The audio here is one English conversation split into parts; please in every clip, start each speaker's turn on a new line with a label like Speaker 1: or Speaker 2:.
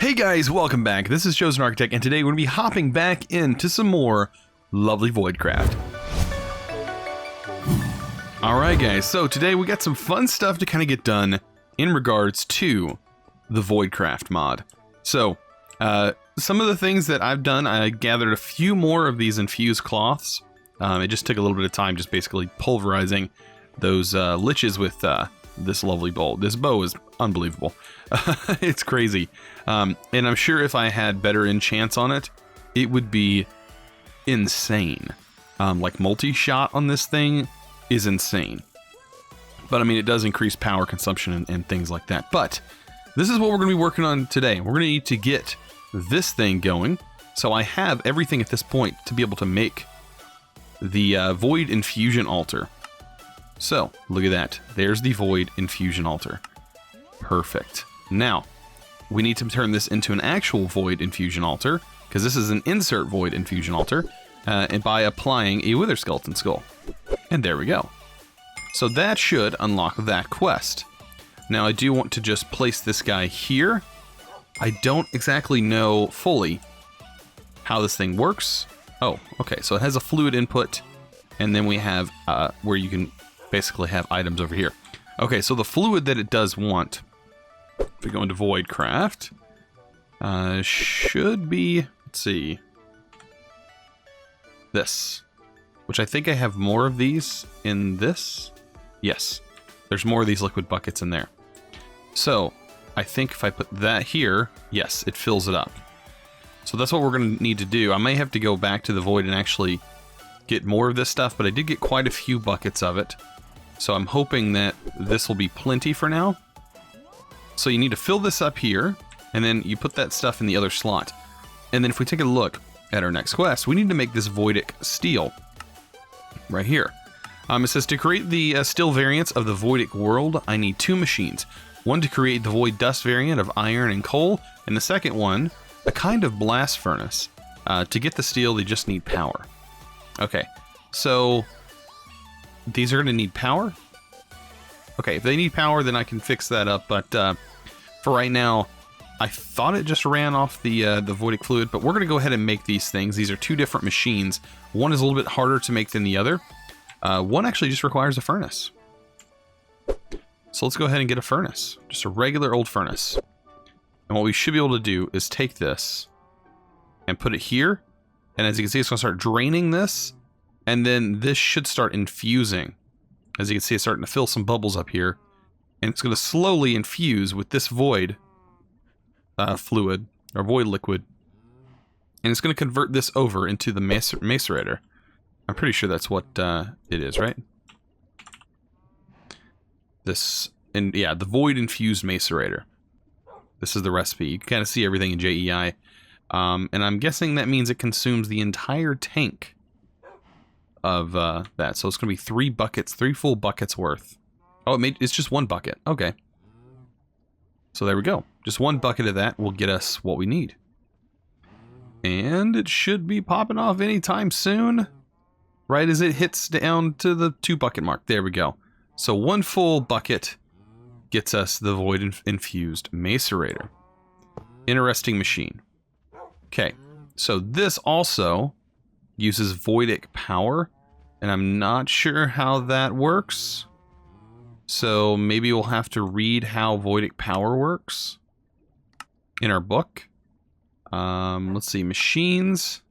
Speaker 1: Hey guys, welcome back. This is ChosenArchitect, and today we're going to be hopping back into some more lovely Voidcraft. Alright guys, so today we got some fun stuff to kind of get done in regards to the Voidcraft mod. So, some of the things that I've done, I gathered a few more of these infused cloths. It just took a little bit of time just basically pulverizing those liches with this lovely bow. This bow is unbelievable. It's crazy. And I'm sure if I had better enchants on it, it would be insane. Like multi-shot on this thing is insane. But I mean, it does increase power consumption and things like that. But this is what we're going to be working on today. We're going to need to get this thing going. So I have everything at this point to be able to make the Void Infusion Altar. So, look at that. There's the Void Infusion Altar. Perfect. Now, we need to turn this into an actual Void Infusion Altar, because this is an insert Void Infusion Altar, and by applying a Wither Skeleton Skull. And there we go. So that should unlock that quest. Now, I do want to just place this guy here. I don't exactly know fully how this thing works. Oh, okay, so it has a fluid input, and then we have where you can basically have items over here. Okay, so the fluid that it does want, if we go into Voidcraft, should be, let's see, this, which I think I have more of these in this. Yes, there's more of these liquid buckets in there. So I think if I put that here, yes, it fills it up. So that's what we're going to need to do. I may have to go back to the Void and actually get more of this stuff, but I did get quite a few buckets of it. So I'm hoping that this will be plenty for now. So you need to fill this up here, and then you put that stuff in the other slot. And then if we take a look at our next quest, we need to make this Voidic steel right here. It says to create the steel variants of the Voidic world, I need 2 machines. One to create the Void dust variant of iron and coal, and the second one, a kind of blast furnace. To get the steel, they just need power. Okay, so these are going to need power. Okay, if they need power, then I can fix that up. But for right now, I thought it just ran off the Voidic fluid. But we're going to go ahead and make these things. These are 2 different machines. One is a little bit harder to make than the other. One actually just requires a furnace. So let's go ahead and get a furnace. Just a regular old furnace. And what we should be able to do is take this and put it here. And as you can see, it's going to start draining this. And then this should start infusing. As you can see, it's starting to fill some bubbles up here. And it's going to slowly infuse with this void fluid, or void liquid. And it's going to convert this over into the macerator. I'm pretty sure that's what it is, right? This, and yeah, the void infused macerator. This is the recipe. You can kind of see everything in JEI. And I'm guessing that means it consumes the entire tank of that. So it's going to be 3 buckets, 3 full buckets worth. Oh, it's just 1 bucket. Okay. So there we go. Just 1 bucket of that will get us what we need. And it should be popping off anytime soon. Right as it hits down to the 2 bucket mark. There we go. So 1 full bucket gets us the Void Infused Macerator. Interesting machine. Okay, so this also uses Voidic power, and I'm not sure how that works. So maybe we'll have to read how Voidic power works in our book. Let's see, machines.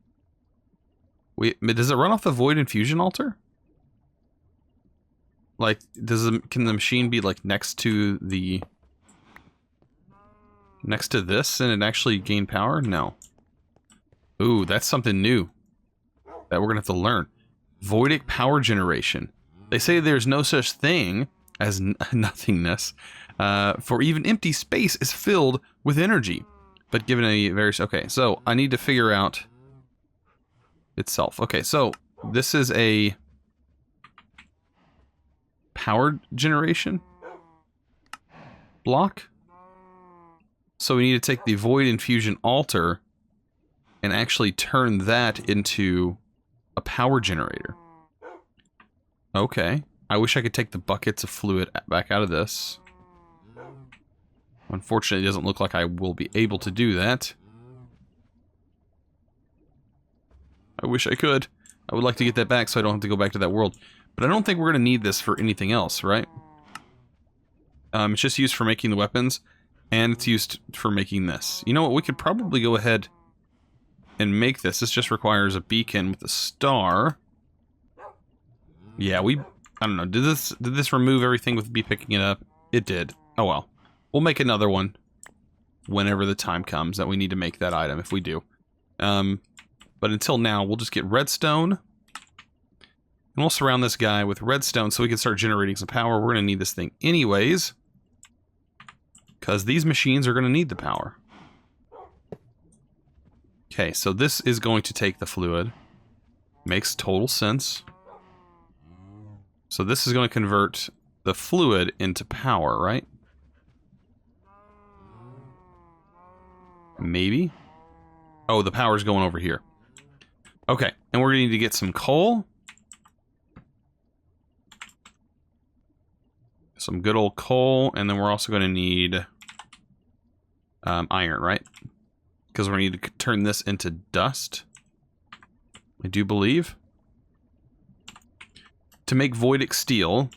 Speaker 1: Wait, does it run off the Void Infusion Altar? Like, can the machine be like next to this and it actually gain power? No. Ooh, that's something new that we're gonna have to learn. Voidic power generation. They say there's no such thing as nothingness, for even empty space is filled with energy. But given a various... Okay, so I need to figure out itself. Okay, so this is a power generation block. So we need to take the Void Infusion Altar and actually turn that into a power generator. Okay. I wish I could take the buckets of fluid back out of this. Unfortunately, it doesn't look like I will be able to do that. I wish I could. I would like to get that back so I don't have to go back to that world. But I don't think we're going to need this for anything else, right? It's just used for making the weapons, and it's used for making this. You know what? We could probably go ahead and make this. This just requires a beacon with a star. Yeah, I don't know. Did this remove everything with me picking it up? It did. Oh well. We'll make another one whenever the time comes that we need to make that item, if we do. But until now, we'll just get redstone. And we'll surround this guy with redstone so we can start generating some power. We're going to need this thing anyways, because these machines are going to need the power. Okay, so this is going to take the fluid. Makes total sense. So this is going to convert the fluid into power, right? Maybe? Oh, the power's going over here. Okay, and we're going to need to get some coal. Some good old coal, and then we're also going to need iron, right? Because we're going to need to turn this into dust, I do believe. To make Voidic steel,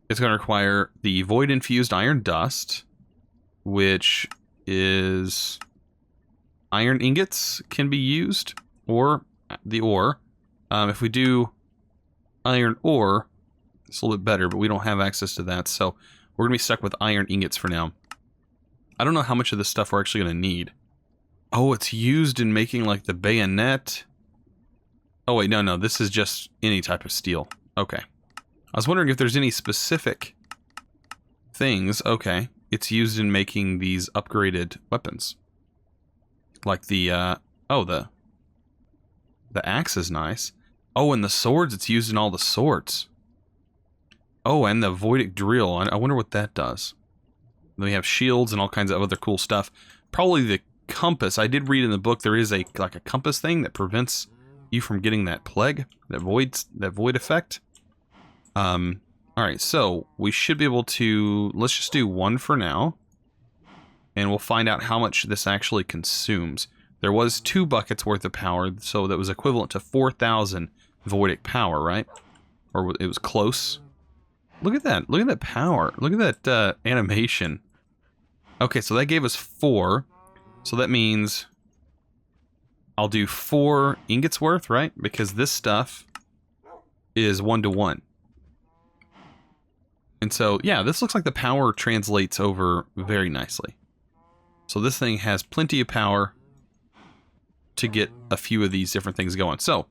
Speaker 1: it's going to require the void-infused iron dust, which is iron ingots can be used, or the ore. If we do iron ore, it's a little bit better, but we don't have access to that, so we're going to be stuck with iron ingots for now. I don't know how much of this stuff we're actually going to need. Oh, it's used in making, like, the bayonet. Oh, wait, no, this is just any type of steel. Okay. I was wondering if there's any specific things. Okay. It's used in making these upgraded weapons. Like the, the axe is nice. Oh, and the swords, it's used in all the swords. Oh, and the Voidic drill. I wonder what that does. Then we have shields and all kinds of other cool stuff. Probably the compass. I did read in the book there is a compass thing that prevents you from getting that plague, that void effect. Alright, so we should be able to, let's just do one for now, and we'll find out how much this actually consumes. There was 2 buckets worth of power, so that was equivalent to 4,000 Voidic power, right? Or it was close. Look at that power. Look at that animation. Okay, so that gave us 4, so that means I'll do 4 ingots worth, right? Because this stuff is 1-to-1. And so, yeah, this looks like the power translates over very nicely. So this thing has plenty of power to get a few of these different things going. So,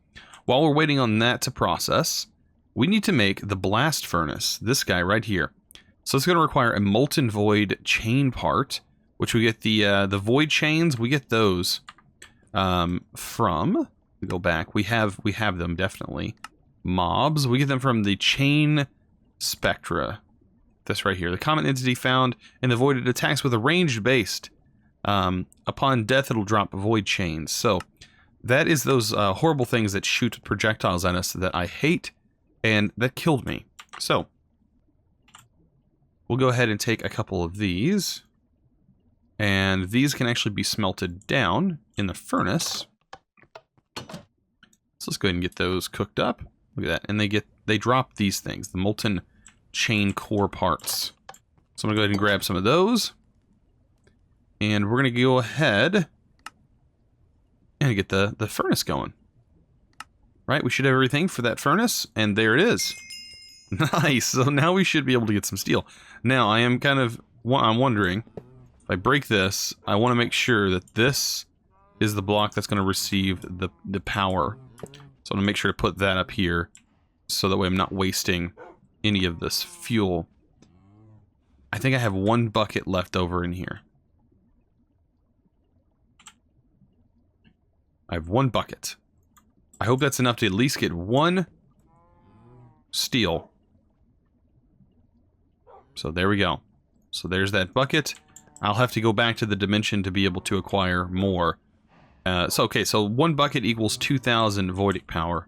Speaker 1: while we're waiting on that to process, we need to make the blast furnace, this guy right here. So it's going to require a molten void chain part, which we get the void chains, we get those from, we go back, we have them definitely. Mobs, we get them from the chain spectra. This right here. The common entity found in the void, it attacks with a ranged based. Upon death, it'll drop void chains. So that is those horrible things that shoot projectiles at us that I hate, and that killed me. So we'll go ahead and take a couple of these, and these can actually be smelted down in the furnace. So let's go ahead and get those cooked up. Look at that, and they drop these things, the molten chain core parts. So I'm gonna go ahead and grab some of those, and we're gonna go ahead and get the furnace going. Right, we should have everything for that furnace, and there it is. Nice. So now we should be able to get some steel. Now I am I'm wondering, if I break this, I want to make sure that this is the block that's going to receive the power. So I'm going to make sure to put that up here, so that way I'm not wasting any of this fuel. I think I have 1 bucket left over in here. I have 1 bucket. I hope that's enough to at least get 1 steel. So there we go. So there's that bucket. I'll have to go back to the dimension to be able to acquire more. So 1 bucket equals 2,000 Voidic power.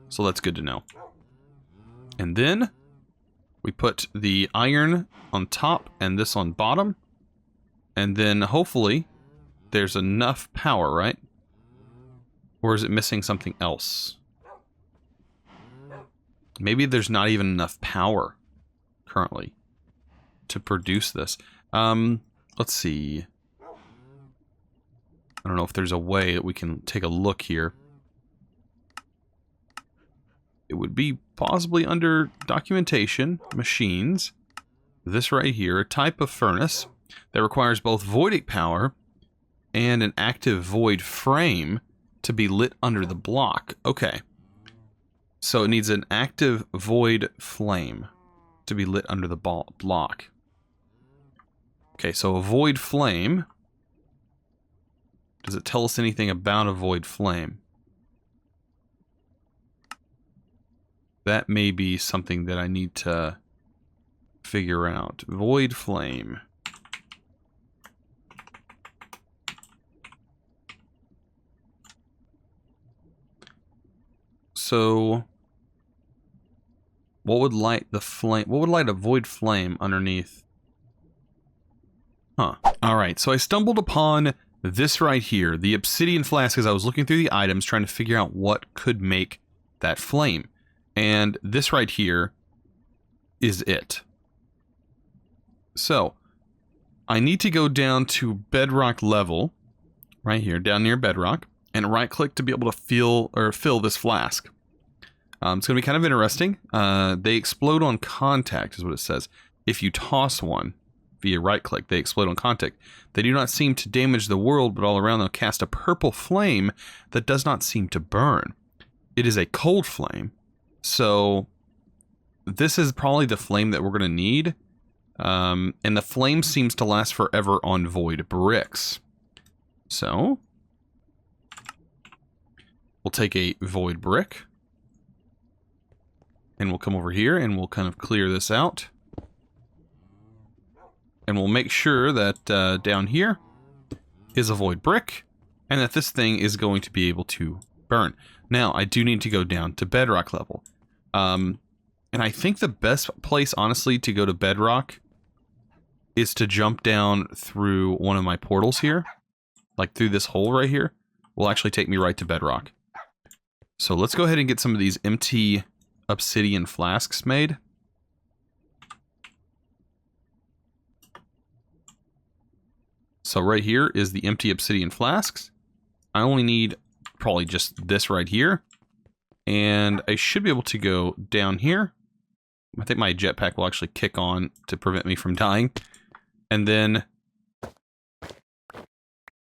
Speaker 1: So that's good to know. And then We put the iron on top and this on bottom. And then hopefully there's enough power, right? Or is it missing something else? Maybe there's not even enough power currently to produce this. Let's see. I don't know if there's a way that we can take a look here. It would be possibly under documentation, machines. This right here, a type of furnace that requires both voidic power and an active void frame to be lit under the block. Okay. So it needs an active void flame to be lit under the block. Okay, so a void flame. Does it tell us anything about a void flame? That may be something that I need to figure out. Void flame. So, what would light the flame? What would light a void flame underneath? Huh. Alright, so I stumbled upon this right here, the obsidian flask, as I was looking through the items trying to figure out what could make that flame. And this right here is it. So, I need to go down to bedrock level, right here, down near bedrock, and right click to be able to fill this flask. It's going to be kind of interesting. They explode on contact, is what it says. If you toss one via right click, they explode on contact. They do not seem to damage the world, but all around them cast a purple flame that does not seem to burn. It is a cold flame. So this is probably the flame that we're going to need. And the flame seems to last forever on void bricks. So we'll take a void brick. And we'll come over here and we'll kind of clear this out. And we'll make sure that down here is a void brick. And that this thing is going to be able to burn. Now, I do need to go down to bedrock level. And I think the best place, honestly, to go to bedrock is to jump down through one of my portals here. Like through this hole right here. Will actually take me right to bedrock. So let's go ahead and get some of these empty obsidian flasks made. So right here is the empty obsidian flasks. I only need probably just this right here. And I should be able to go down here. I think my jetpack will actually kick on to prevent me from dying. And then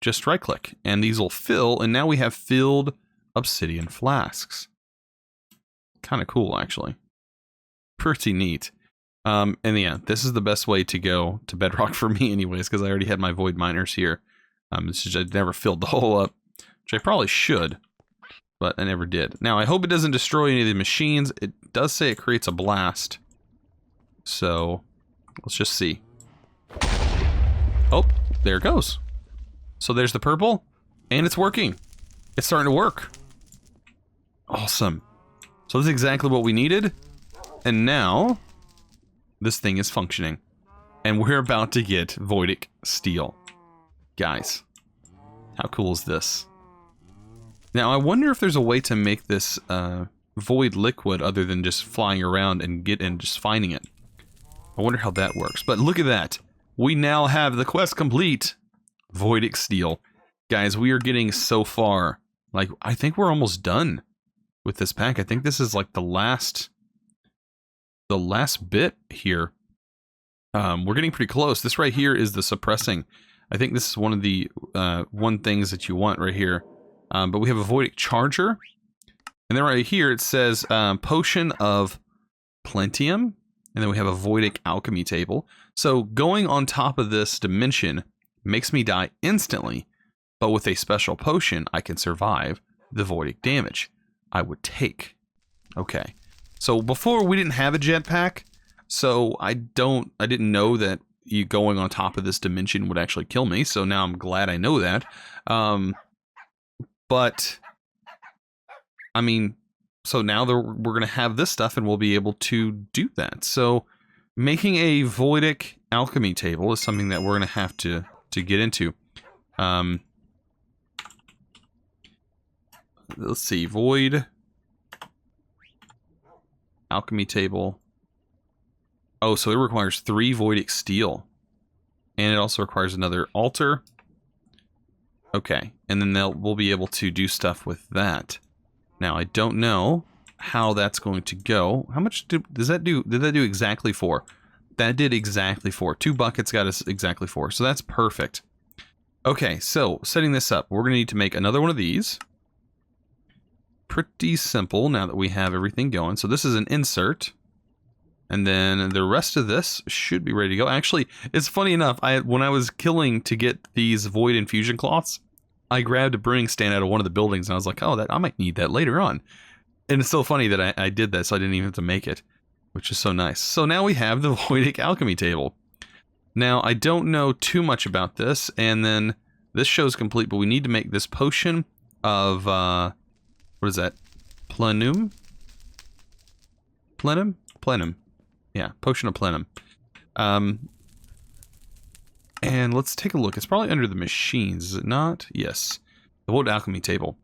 Speaker 1: just right click. And these will fill. And now we have filled obsidian flasks. Kind of cool, actually. Pretty neat. And yeah, this is the best way to go to bedrock for me anyways, because I already had my void miners here. It's just I never filled the hole up, which I probably should, but I never did. Now, I hope it doesn't destroy any of the machines. It does say it creates a blast. So, let's just see. Oh, there it goes. So there's the purple, and it's working. It's starting to work. Awesome. So this is exactly what we needed. And now, this thing is functioning. And we're about to get Voidic steel. Guys, how cool is this? Now, I wonder if there's a way to make this void liquid other than just flying around and just finding it. I wonder how that works. But look at that. We now have the quest complete. Voidic steel. Guys, we are getting so far. Like, I think we're almost done with this pack. I think this is like the last bit here. We're getting pretty close. This right here is the suppressing. I think this is one of the things that you want right here. But we have a Voidic charger. And then right here it says potion of plentium. And then we have a Voidic alchemy table. So going on top of this dimension makes me die instantly. But with a special potion, I can survive the Voidic damage I would take. Okay. So before we didn't have a jetpack, so I didn't know that you going on top of this dimension would actually kill me. So now I'm glad I know that. But I mean, so now we're gonna have this stuff and we'll be able to do that. So making a Voidic Alchemy table is something that we're going to have to get into. Let's see, Void Alchemy table. Oh, so it requires 3 Voidic steel. And it also requires another altar. Okay, and then we'll be able to do stuff with that. Now, I don't know how that's going to go. How much does that do? Did that do exactly 4? That did exactly 4. 2 buckets got us exactly 4. So that's perfect. Okay, so setting this up, we're going to need to make another one of these. Pretty simple now that we have everything going. So this is an insert. And then the rest of this should be ready to go. Actually, it's funny enough, when I was killing to get these void infusion cloths, I grabbed a brewing stand out of one of the buildings and I was like, oh, I might need that later on. And it's so funny that I did that, so I didn't even have to make it, which is so nice. So now we have the Voidic Alchemy table. Now, I don't know too much about this, and then this show's complete, but we need to make this potion of, what is that? Plenum? Plenum? Plenum. Yeah, potion of plenum. And let's take a look. It's probably under the machines, is it not? Yes. The Void Alchemy table.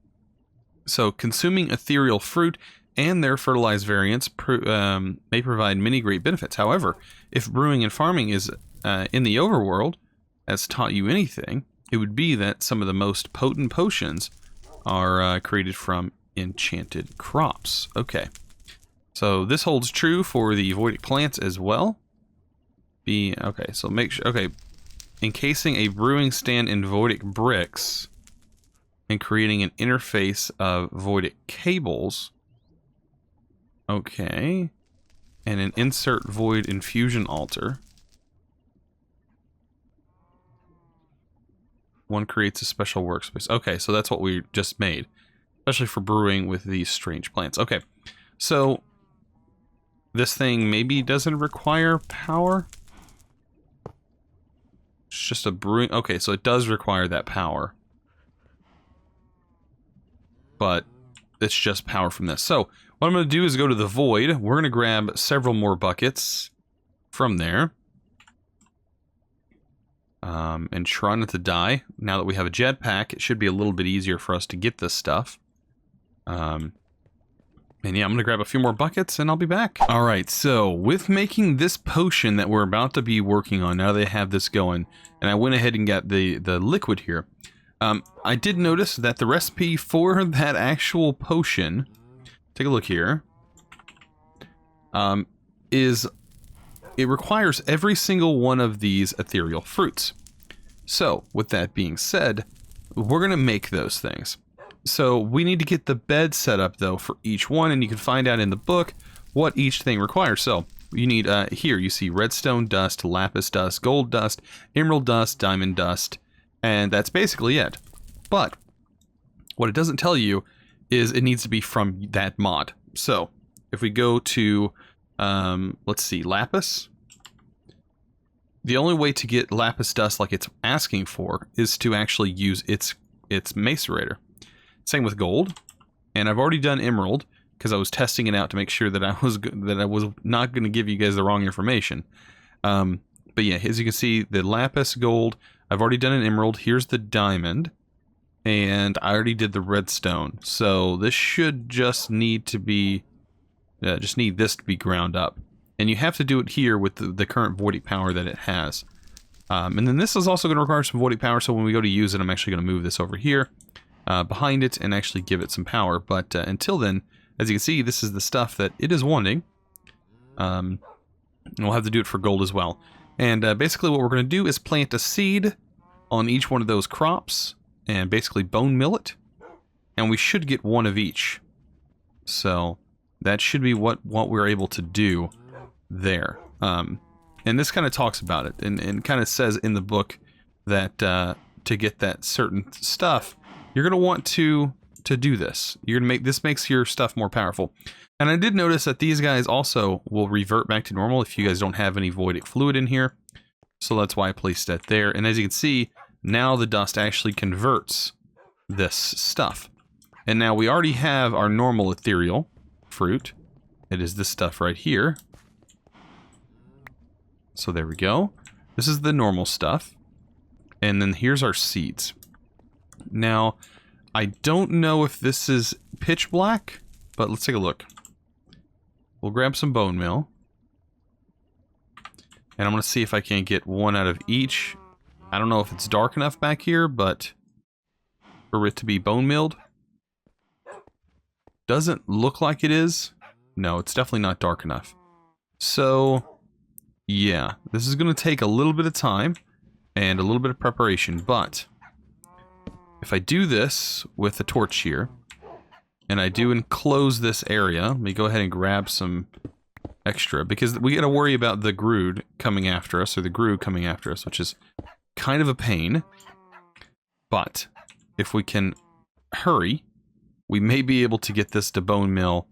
Speaker 1: So, consuming ethereal fruit and their fertilized variants may provide many great benefits. However, if brewing and farming is in the overworld has taught you anything, it would be that some of the most potent potions are created from enchanted crops. Okay. So this holds true for the Voidic plants as well. Okay, so make sure, okay, encasing a brewing stand in Voidic bricks and creating an interface of Voidic cables. Okay. And an insert void infusion altar. One creates a special workspace. Okay, so that's what we just made. Especially for brewing with these strange plants. Okay, so this thing maybe doesn't require power. It's just a brewing... Okay, so it does require that power. But it's just power from this. So what I'm going to do is go to the void. We're going to grab several more buckets from there. And try not to die. Now that we have a jetpack, it should be a little bit easier for us to get this stuff. And yeah, I'm going to grab a few more buckets and I'll be back. All right, so with making this potion that we're about to be working on, now they have this going, and I went ahead and got the liquid here. I did notice that the recipe for that actual potion, take a look here, it requires every single one of these ethereal fruits. So, with that being said, we're going to make those things. So we need to get the bed set up though for each one, and you can find out in the book what each thing requires. So you need, here you see redstone dust, lapis dust, gold dust, emerald dust, diamond dust, and that's basically it. But what it doesn't tell you is it needs to be from that mod. So if we go to, let's see, lapis, the only way to get lapis dust like it's asking for is to actually use its macerator. Same with gold, and I've already done emerald because I was testing it out to make sure that I was not going to give you guys the wrong information. But yeah, as you can see, the lapis gold, I've already done an emerald. Here's the diamond, and I already did the redstone. So this should just need to be, just need this to be ground up, and you have to do it here with the current Voidic power that it has. And then this is also going to require some Voidic power. So when we go to use it, I'm actually going to move this over here. Behind it and actually give it some power, but until then, as you can see, this is the stuff that it is wanting. And we'll have to do it for gold as well. And basically what we're going to do is plant a seed on each one of those crops and basically bone mill it, and we should get one of each. So that should be what we're able to do there. And this kind of talks about it and kind of says in the book that to get that certain stuff, you're going to want to do this. You're going to this makes your stuff more powerful. And I did notice that these guys also will revert back to normal if you guys don't have any Voidic fluid in here. So that's why I placed that there. And as you can see, now the dust actually converts this stuff. And now we already have our normal ethereal fruit. It is this stuff right here. So there we go. This is the normal stuff. And then here's our seeds. Now, I don't know if this is pitch black, but let's take a look. We'll grab some bone meal. And I'm going to see if I can get one out of each. I don't know if it's dark enough back here, but for it to be bone milled. Doesn't look like it is. No, it's definitely not dark enough. So, yeah, this is going to take a little bit of time and a little bit of preparation, but if I do this with a torch here, and I do enclose this area, let me go ahead and grab some extra, because we got to worry about the Grood coming after us, or the Grue coming after us, which is kind of a pain. But if we can hurry, we may be able to get this to bone mill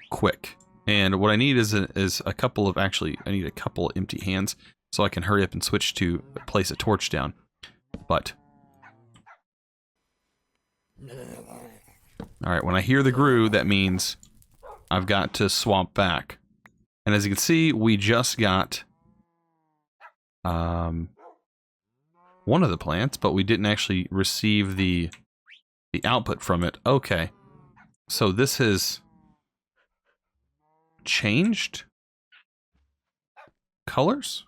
Speaker 1: quick. And what I need is a couple of, actually, I need a couple of empty hands so I can hurry up and switch to place a torch down. But alright, when I hear the Grue, that means I've got to swamp back. And as you can see, we just got one of the plants, but we didn't actually receive the output from it. Okay. So this has changed colors?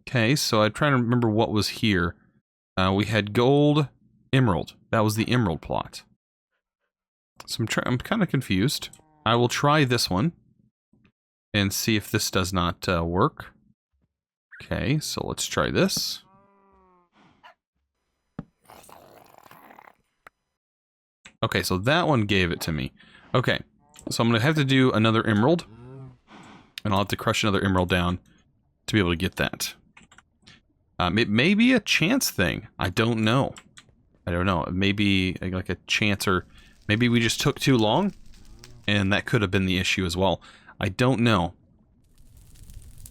Speaker 1: Okay, so I'm trying to remember what was here. We had gold, emerald. That was the emerald plot. So I'm kind of confused. I will try this one and see if this does not work. Okay, so let's try this. Okay, so that one gave it to me. Okay, so I'm going to have to do another emerald. And I'll have to crush another emerald down to be able to get that. It may be a chance thing. I don't know. I don't know. It may be like a chance, or maybe we just took too long. And that could have been the issue as well. I don't know.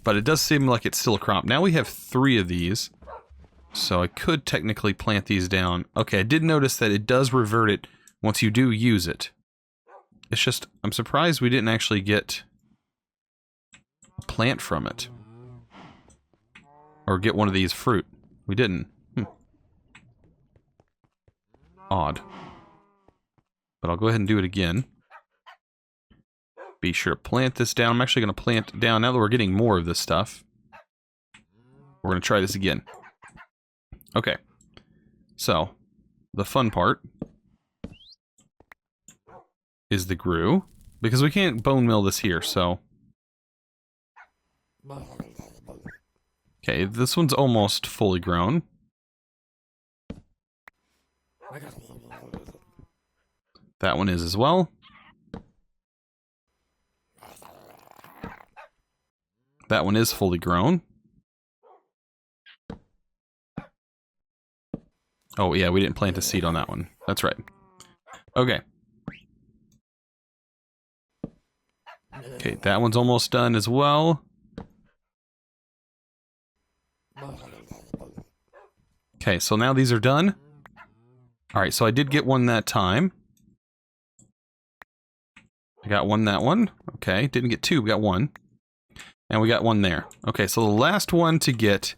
Speaker 1: But it does seem like it's still a crop. Now we have 3 of these. So I could technically plant these down. Okay, I did notice that it does revert it once you do use it. It's just, I'm surprised we didn't actually get a plant from it. Or get one of these fruit. We didn't. Odd. But I'll go ahead and do it again. Be sure to plant this down. I'm actually going to plant down, now that we're getting more of this stuff. We're going to try this again. Okay. So, the fun part is the Grue. Because we can't bone mill this here, so... Okay, this one's almost fully grown. That one is as well. That one is fully grown. Oh yeah, we didn't plant a seed on that one. That's right. Okay. Okay, that one's almost done as well. Okay, so now these are done. Alright, so I did get one that time. I got one that one. Okay, didn't get 2, we got 1. And we got one there. Okay, so the last one to get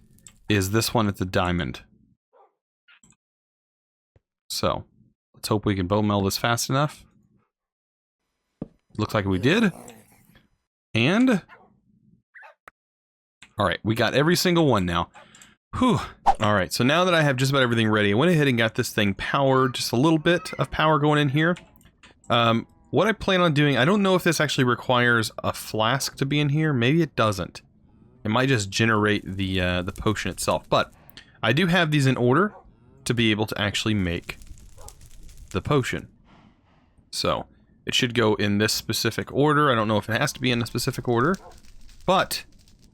Speaker 1: is this one at the diamond. So, let's hope we can bone mill this fast enough. Looks like we did. And... Alright, we got every single one now. Whew. Alright, so now that I have just about everything ready, I went ahead and got this thing powered. Just a little bit of power going in here. What I plan on doing, I don't know if this actually requires a flask to be in here. Maybe it doesn't. It might just generate the potion itself. But I do have these in order to be able to actually make the potion. So it should go in this specific order. I don't know if it has to be in a specific order. But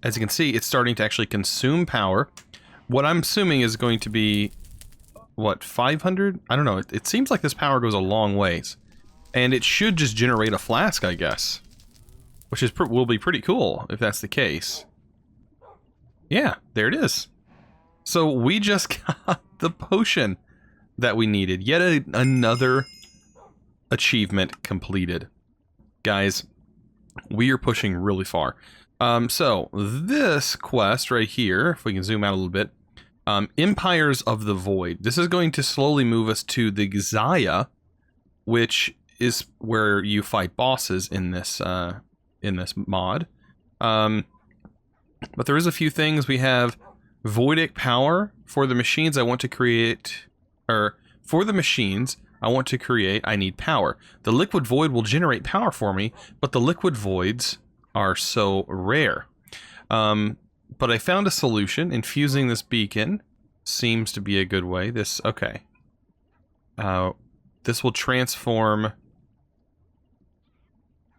Speaker 1: as you can see, it's starting to actually consume power. What I'm assuming is going to be, what, 500? I don't know. It seems like this power goes a long ways. And it should just generate a flask, I guess. Which is will be pretty cool, if that's the case. Yeah, there it is. So we just got the potion that we needed. Yet another achievement completed. Guys, we are pushing really far. So this quest right here, if we can zoom out a little bit, Empires of the Void. This is going to slowly move us to the Exile, which is where you fight bosses in this mod. But there is a few things. We have Voidic power for the machines I want to create, or for the machines I want to create, I need power. The liquid void will generate power for me, but the liquid voids are so rare. But I found a solution. Infusing this beacon seems to be a good way. This will transform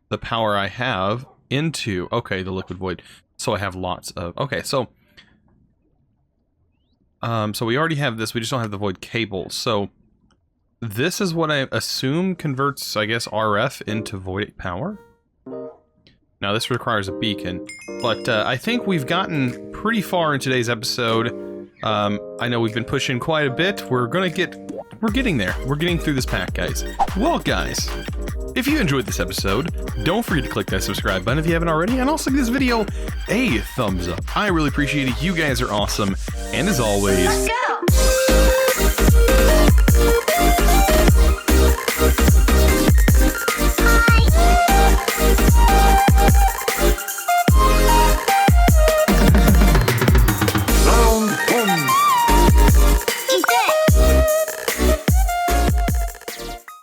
Speaker 1: the power I have into, okay, the liquid void. So I have lots of, okay, so we already have this, we just don't have the void cable. So this is what I assume converts, I guess, RF into Voidic power. Now this requires a beacon, but I think we've gotten pretty far in today's episode. I know we've been pushing quite a bit. We're getting there. We're getting through this pack, guys. Well, guys, if you enjoyed this episode, don't forget to click that subscribe button if you haven't already, and also give this video a thumbs up. I really appreciate it. You guys are awesome, and as always,
Speaker 2: Let's go!